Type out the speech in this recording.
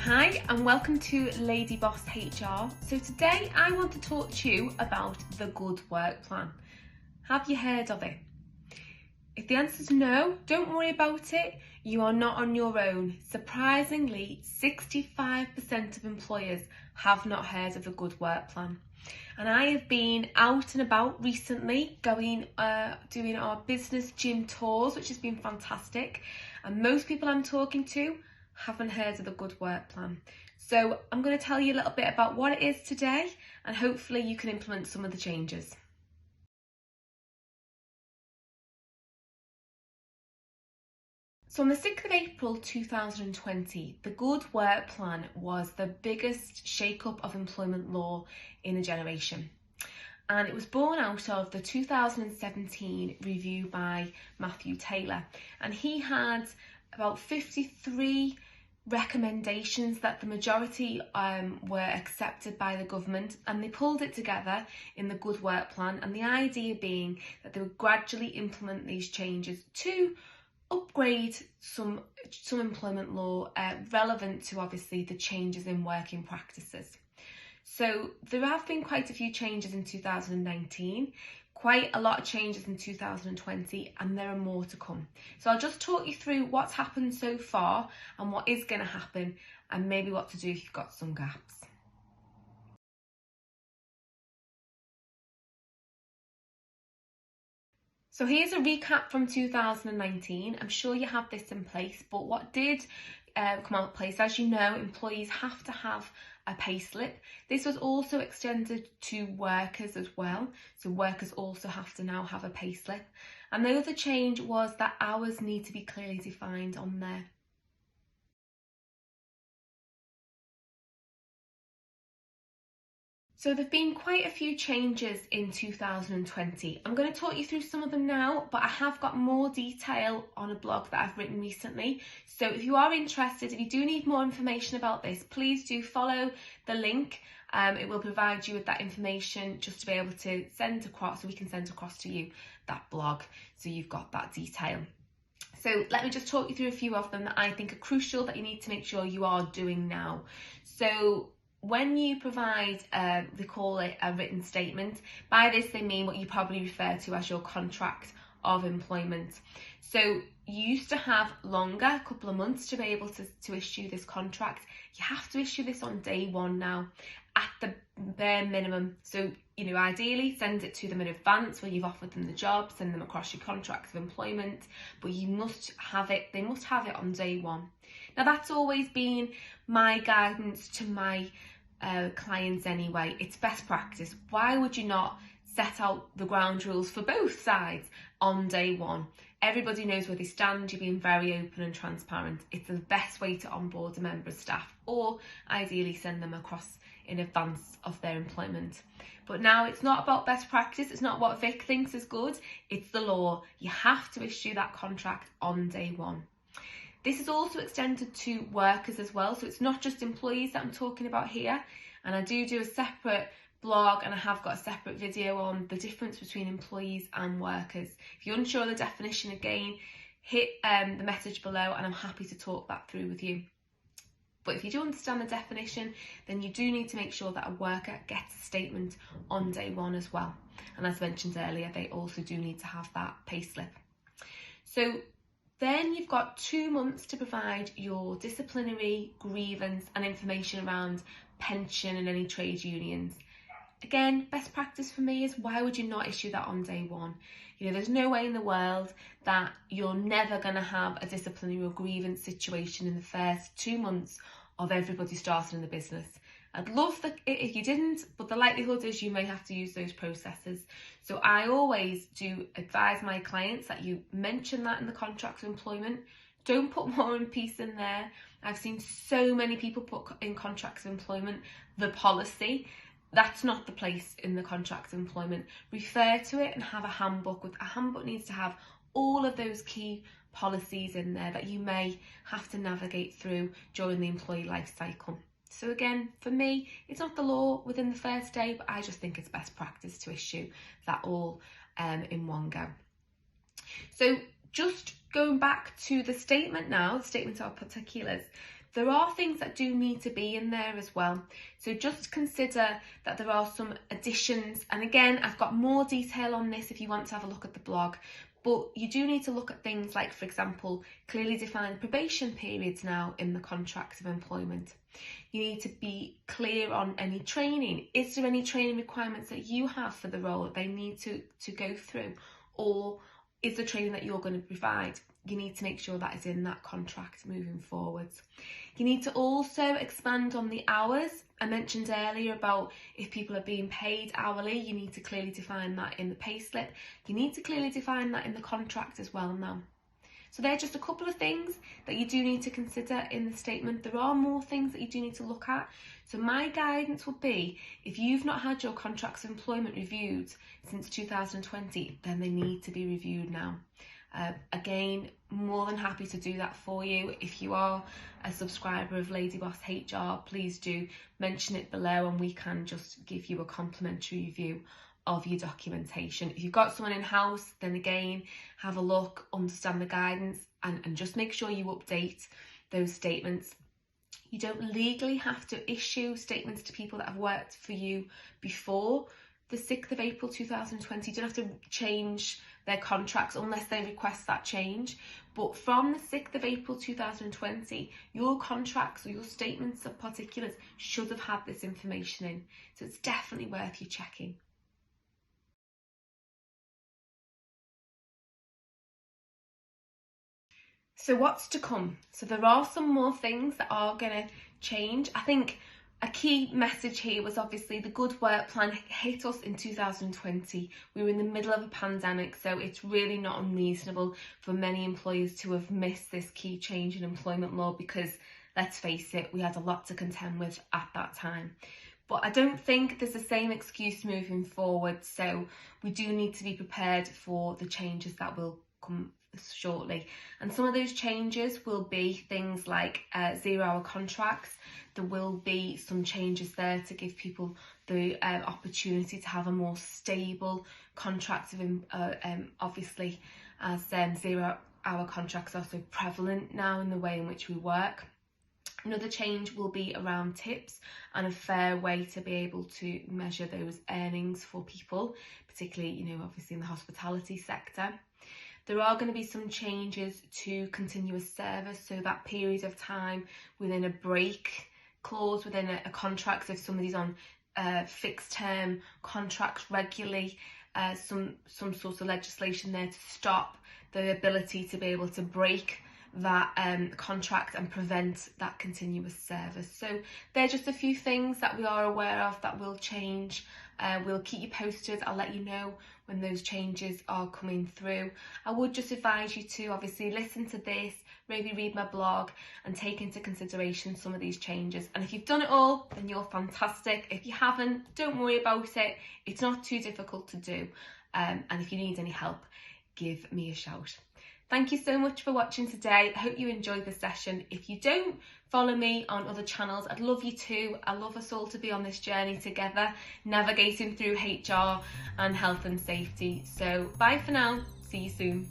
Hi and welcome to Lady Boss HR. So today I want to talk to you about the Good Work Plan. Have you heard of it? If the answer is no, don't worry about it. You are not on your own. Surprisingly, 65% of employers have not heard of the Good Work Plan. And I have been out and about recently doing our business gym tours, which has been fantastic. And most people I'm talking to haven't heard of the Good Work Plan. So I'm going to tell you a little bit about what it is today, and hopefully you can implement some of the changes. So on the 6th of April 2020, the Good Work Plan was the biggest shake-up of employment law in a generation. And it was born out of the 2017 review by Matthew Taylor. And he had about 53 recommendations that the majority were accepted by the government, and they pulled it together in the Good Work Plan, and the idea being that they would gradually implement these changes to upgrade some employment law relevant to obviously the changes in working practices. So there have been quite a few changes in 2019, quite a lot of changes in 2020, and there are more to come. So I'll just talk you through what's happened so far and what is going to happen, and maybe what to do if you've got some gaps. So here's a recap from 2019. I'm sure you have this in place, but what did come out of place, as you know, employees have to have a payslip. This was also extended to workers as well. So workers also have to now have a payslip. And the other change was that hours need to be clearly defined on there. So there've been quite a few changes in 2020. I'm going to talk you through some of them now, but I have got more detail on a blog that I've written recently. So if you are interested, if you do need more information about this, please do follow the link. It will provide you with that information just to be able to send across, so we can send across to you that blog, so you've got that detail. So let me just talk you through a few of them that I think are crucial that you need to make sure you are doing now. So when you provide, they call it a written statement. By this they mean what you probably refer to as your contract of employment. So you used to have longer, a couple of months to be able to issue this contract. You have to issue this on day one now at the bare minimum. So, you know, ideally send it to them in advance when you've offered them the job, send them across your contract of employment, but you must have it, they must have it on day one. Now that's always been my guidance to my clients anyway. It's best practice. Why would you not set out the ground rules for both sides on day one? Everybody knows where they stand. You're being very open and transparent. It's the best way to onboard a member of staff, or ideally send them across in advance of their employment. But now it's not about best practice. It's not what Vic thinks is good. It's the law. You have to issue that contract on day one. This is also extended to workers as well. So it's not just employees that I'm talking about here. And I do a separate blog, and I have got a separate video on the difference between employees and workers. If you're unsure of the definition, again, hit the message below and I'm happy to talk that through with you. But if you do understand the definition, then you do need to make sure that a worker gets a statement on day one as well. And as mentioned earlier, they also do need to have that payslip. So then you've got 2 months to provide your disciplinary, grievance and information around pension and any trade unions. Again, best practice for me is, why would you not issue that on day one? You know, there's no way in the world that you're never going to have a disciplinary or grievance situation in the first 2 months of everybody starting in the business. I'd love that if you didn't, but the likelihood is you may have to use those processes. So I always do advise my clients that you mention that in the contract of employment. Don't put War and Peace in there. I've seen so many people put in contracts of employment the policy. That's not the place in the contract of employment. Refer to it and have a handbook. A handbook needs to have all of those key policies in there that you may have to navigate through during the employee life cycle. So again, for me, it's not the law within the first day, but I just think it's best practice to issue that all in one go. So just going back to the statement now, the statement of particulars, there are things that do need to be in there as well. So just consider that there are some additions. And again, I've got more detail on this if you want to have a look at the blog. But you do need to look at things like, for example, clearly defined probation periods now in the contract of employment. You need to be clear on any training. Is there any training requirements that you have for the role that they need to go through? Or is the training that you're going to provide? You need to make sure that is in that contract moving forwards. You need to also expand on the hours. I mentioned earlier about if people are being paid hourly, you need to clearly define that in the payslip. You need to clearly define that in the contract as well now. So they're just a couple of things that you do need to consider in the statement. There are more things that you do need to look at. So my guidance would be, if you've not had your contracts of employment reviewed since 2020, then they need to be reviewed now. Again, more than happy to do that for you. If you are a subscriber of Lady Boss HR, please do mention it below and we can just give you a complimentary review of your documentation. If you've got someone in-house, then again, have a look, understand the guidance, and just make sure you update those statements. You don't legally have to issue statements to people that have worked for you before the 6th of April 2020. You don't have to change their contracts unless they request that change. But from the 6th of April 2020, your contracts or your statements of particulars should have had this information in. So it's definitely worth you checking. So what's to come? So there are some more things that are going to change. I think a key message here was obviously the Good Work Plan hit us in 2020. We were in the middle of a pandemic, so it's really not unreasonable for many employers to have missed this key change in employment law because, let's face it, we had a lot to contend with at that time. But I don't think there's the same excuse moving forward, so we do need to be prepared for the changes that will come shortly. And some of those changes will be things like 0-hour contracts. There will be some changes there to give people the opportunity to have a more stable contract obviously, as 0-hour contracts are so prevalent now in the way in which we work. Another change will be around tips and a fair way to be able to measure those earnings for people, particularly, obviously in the hospitality sector. There are going to be some changes to continuous service, so that period of time within a break clause within a contract. So if somebody's on fixed term contracts regularly, some sort of legislation there to stop the ability to be able to break that contract and prevent that continuous service. So they're just a few things that we are aware of that will change. We'll keep you posted. I'll let you know when those changes are coming through. I would just advise you to obviously listen to this, maybe read my blog and take into consideration some of these changes. And if you've done it all, then you're fantastic. If you haven't, don't worry about it. It's not too difficult to do. And if you need any help, give me a shout. Thank you so much for watching today. I hope you enjoyed the session. If you don't follow me on other channels, I'd love you to. I love us all to be on this journey together, navigating through HR and health and safety. So bye for now. See you soon.